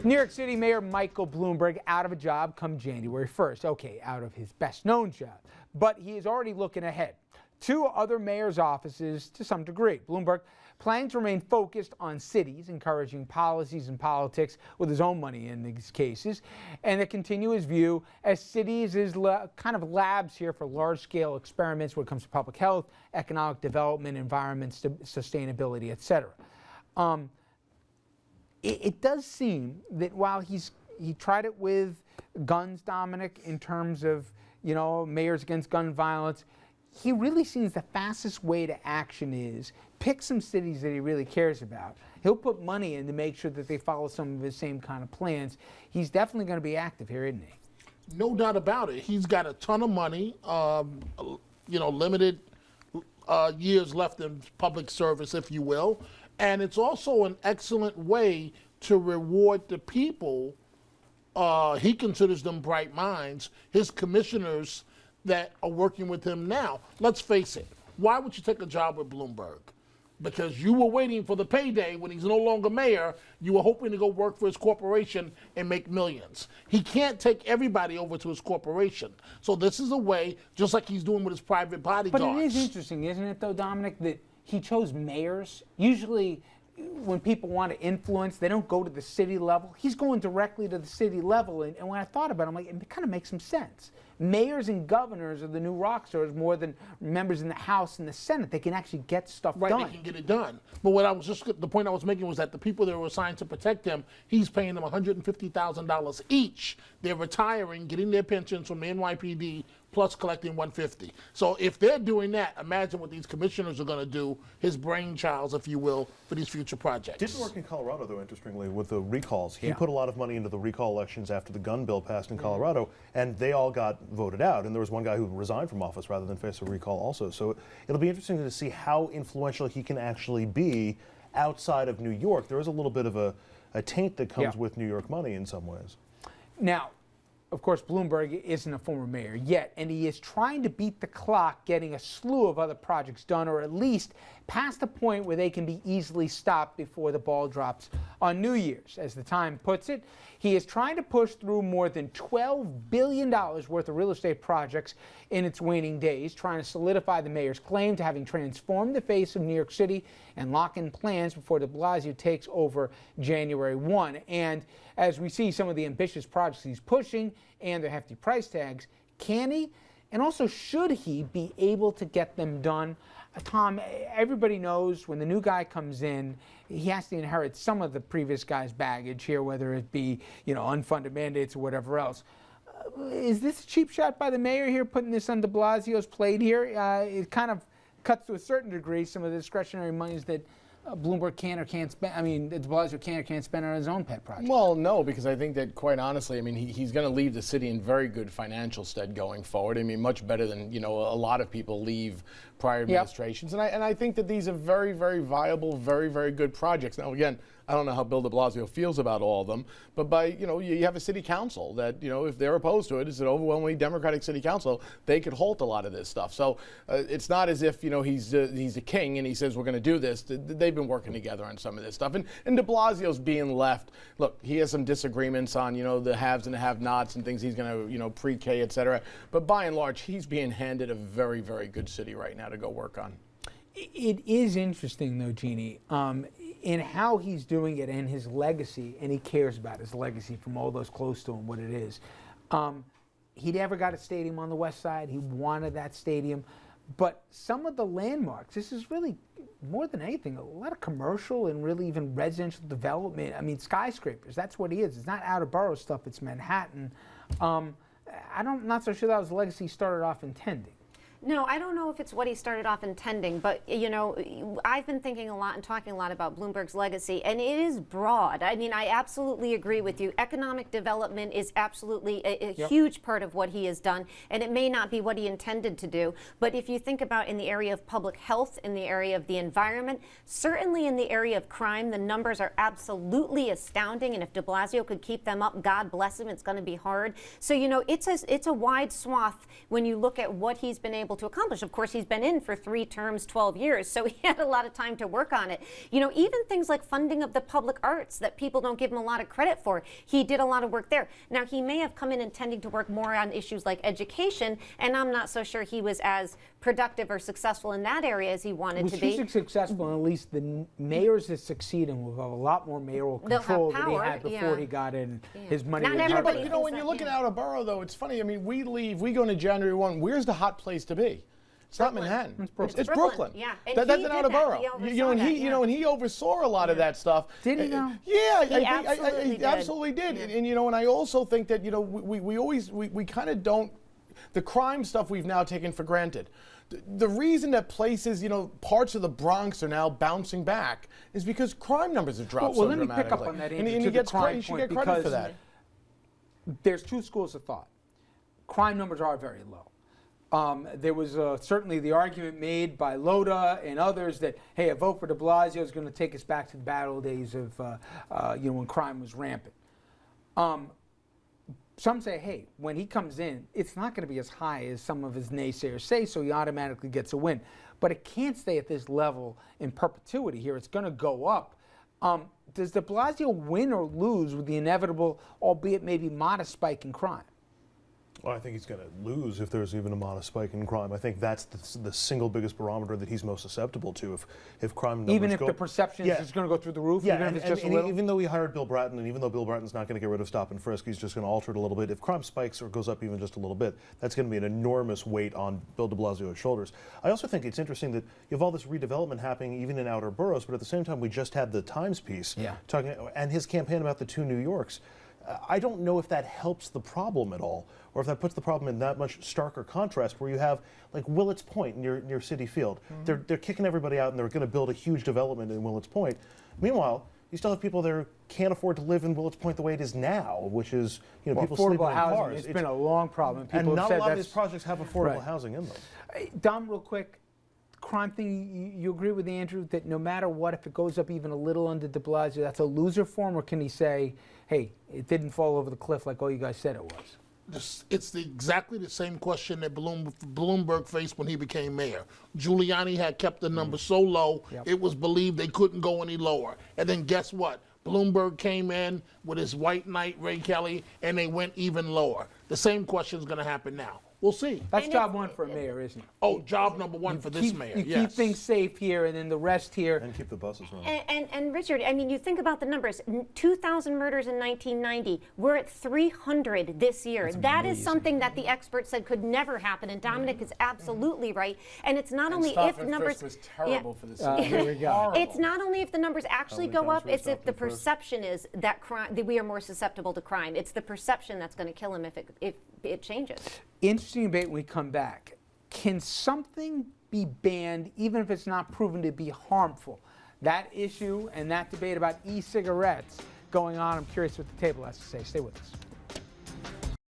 New York City Mayor Michael Bloomberg out of a job come January 1st. Okay, out of his best known job. But he is already looking ahead. Two other mayors' offices to some degree. Bloomberg planning to remain focused on cities, encouraging policies and politics with his own money in these cases, and to continue his view as cities is kind of labs here for large-scale experiments when it comes to public health, economic development, environment, sustainability, etc. It does seem that while he tried it with guns, Dominic, in terms of, you know, mayors against gun violence, he really seems the fastest way to action is pick some cities that he really cares about. He'll put money in to make sure that they follow some of his same kind of plans. He's definitely going to be active here, isn't he? No doubt about it. He's got a ton of money, you know, limited years left in public service, if you will. And it's also an excellent way to reward the people. He considers them bright minds, his commissioners that are working with him now. Let's face it, why would you take a job with Bloomberg? Because you were waiting for the payday when he's no longer mayor. You were hoping to go work for his corporation and make millions. He can't take everybody over to his corporation. So this is a way, just like he's doing with his private bodyguards. But it is interesting, isn't it, though, Dominic, that he chose mayors? Usually when people want to influence, they don't go to the city level. He's going directly to the city level. And when I thought about it, I'm like, it kind of makes some sense. Mayors and governors are the new rock stars more than members in the House and the Senate. They can actually get stuff done. Right, they can get it done. But the point I was making was that the people that were assigned to protect him, he's paying them $150,000 each. They're retiring, getting their pensions from the NYPD, plus collecting $150,000. So if they're doing that, imagine what these commissioners are going to do, his brainchilds, if you will, for these future projects. Didn't work in Colorado, though, interestingly, with the recalls. He put a lot of money into the recall elections after the gun bill passed in Colorado, and they all got voted out. And there was one guy who resigned from office rather than face a recall also. So it'll be interesting to see how influential he can actually be outside of New York. There is a little bit of a taint that comes with New York money in some ways. Now, of course, Bloomberg isn't a former mayor yet, and he is trying to beat the clock, getting a slew of other projects done, or at least past the point where they can be easily stopped before the ball drops on New Year's. As the Times puts it, he is trying to push through more than $12 billion worth of real estate projects in its waning days, trying to solidify the mayor's claim to having transformed the face of New York City and lock in plans before de Blasio takes over January 1. And as we see some of the ambitious projects he's pushing and their hefty price tags, can he and also should he be able to get them done? Tom, everybody knows when the new guy comes in, he has to inherit some of the previous guy's baggage here, whether it be, you know, unfunded mandates or whatever else. Is this a cheap shot by the mayor here, putting this on de Blasio's plate here? It kind of cuts to a certain degree some of the discretionary monies that Bloomberg can or can't spend. I mean, de Blasio can or can't spend on his own pet project. Well, no, because I think that, quite honestly, I mean, he's going to leave the city in very good financial stead going forward. I mean, much better than, you know, a lot of people leave prior administrations. And I think that these are very, very viable, very, very good projects. Now, again, I don't know how Bill de Blasio feels about all of them, but you have a city council that, you know, if they're opposed to it, it's an overwhelmingly Democratic city council, they could halt a lot of this stuff. So it's not as if, you know, he's a king and he says we're going to do this. They've been working together on some of this stuff. And de Blasio's being left, look, he has some disagreements on, you know, the haves and the have-nots and things he's going to, you know, pre-K, et cetera. But by and large, he's being handed a very, very good city right now to go work on. It is interesting, though, Jeannie, in how he's doing it and his legacy, and he cares about his legacy from all those close to him, what it is. He never got a stadium on the west side. He wanted that stadium. But some of the landmarks, this is really, more than anything, a lot of commercial and really even residential development. I mean, skyscrapers, that's what he is. It's not outer borough stuff, it's Manhattan. I'm not so sure that was the legacy he started off intending. No, I don't know if it's what he started off intending, but, you know, I've been thinking a lot and talking a lot about Bloomberg's legacy, and it is broad. I mean, I absolutely agree with you. Economic development is absolutely a huge part of what he has done, and it may not be what he intended to do, but if you think about in the area of public health, in the area of the environment, certainly in the area of crime, the numbers are absolutely astounding, and if de Blasio could keep them up, God bless him, it's going to be hard. So, you know, it's a wide swath when you look at what he's been able able to accomplish. Of course, he's been in for 3 terms, 12 years, so he had a lot of time to work on it. You know, even things like funding of the public arts that people don't give him a lot of credit for, he did a lot of work there. Now, he may have come in intending to work more on issues like education, and I'm not so sure he was as productive or successful in that area as he wanted to be. Was successful, and at least the mayors that succeed him will have a lot more mayoral control than he had before he got in his money. Not was everybody But you know, when you look at outer borough, though, it's funny. I mean, we go into January 1. Where's the hot place to be? It's not Manhattan. It's Brooklyn. Yeah, and that's he an did outer that. borough. He oversaw You know, and that, you know, and he oversaw a lot of that stuff. Did he though? Yeah, He absolutely did. absolutely did. And you know, and I also think that, you know, we kind of don't, the crime stuff we've now taken for granted. The reason that places, you know, parts of the Bronx are now bouncing back is because crime numbers have dropped so dramatically. Let me pick up on that, Andrew, and to he the crime you should point, get credit for because that. there's 2 schools of thought. Crime numbers are very low. There was certainly the argument made by Loda and others that, hey, a vote for de Blasio is going to take us back to the bad old days of, you know, when crime was rampant. Some say, hey, when he comes in, it's not going to be as high as some of his naysayers say, so he automatically gets a win. But it can't stay at this level in perpetuity here. It's going to go up. Does de Blasio win or lose with the inevitable, albeit maybe modest, spike in crime? Well, I think he's going to lose if there's even a modest spike in crime. I think that's the single biggest barometer that he's most susceptible to. If crime numbers Even if go the perception is going to go through the roof, yeah, even if it's just a little? Even though he hired Bill Bratton, and even though Bill Bratton's not going to get rid of stop and frisk, he's just going to alter it a little bit. If crime spikes or goes up even just a little bit, that's going to be an enormous weight on Bill de Blasio's shoulders. I also think it's interesting that you have all this redevelopment happening even in outer boroughs, but at the same time, we just had the Times piece talking, and his campaign about the 2 New Yorks. I don't know if that helps the problem at all, or if that puts the problem in that much starker contrast, where you have like Willets Point near Citi Field. They're kicking everybody out, and they're going to build a huge development in Willets Point. Meanwhile, you still have people that can't afford to live in Willets Point the way it is now, which is, you know, people sleeping in housing, cars. It's been a long problem. People and have not said a lot of that's, these projects have affordable housing in them. Dom, real quick, crime thing, you agree with Andrew that no matter what, if it goes up even a little under de Blasio, that's a loser for him, or can he say, hey, it didn't fall over the cliff like all you guys said it was? It's exactly the same question that Bloomberg faced when he became mayor. Giuliani had kept the number so low, it was believed they couldn't go any lower. And then guess what? Bloomberg came in with his white knight, Ray Kelly, and they went even lower. The same question is going to happen now. We'll see. That's job 1 for a mayor, isn't it? Oh, job number 1 for this mayor, You yes. keep things safe here, and then the rest here. And keep the buses running. And Richard, I mean, you think about the numbers. 2,000 murders in 1990. We're at 300 this year. That is something that the experts said could never happen, and Dominic is absolutely right. And it's not only if the numbers was terrible for the city. Here we go. It's not only if the numbers actually go up, it's if the perception is that that we are more susceptible to crime. It's the perception that's going to kill him if it changes. Interesting debate when we come back. Can something be banned even if it's not proven to be harmful? That issue and that debate about e-cigarettes going on. I'm curious what the table has to say. Stay with us.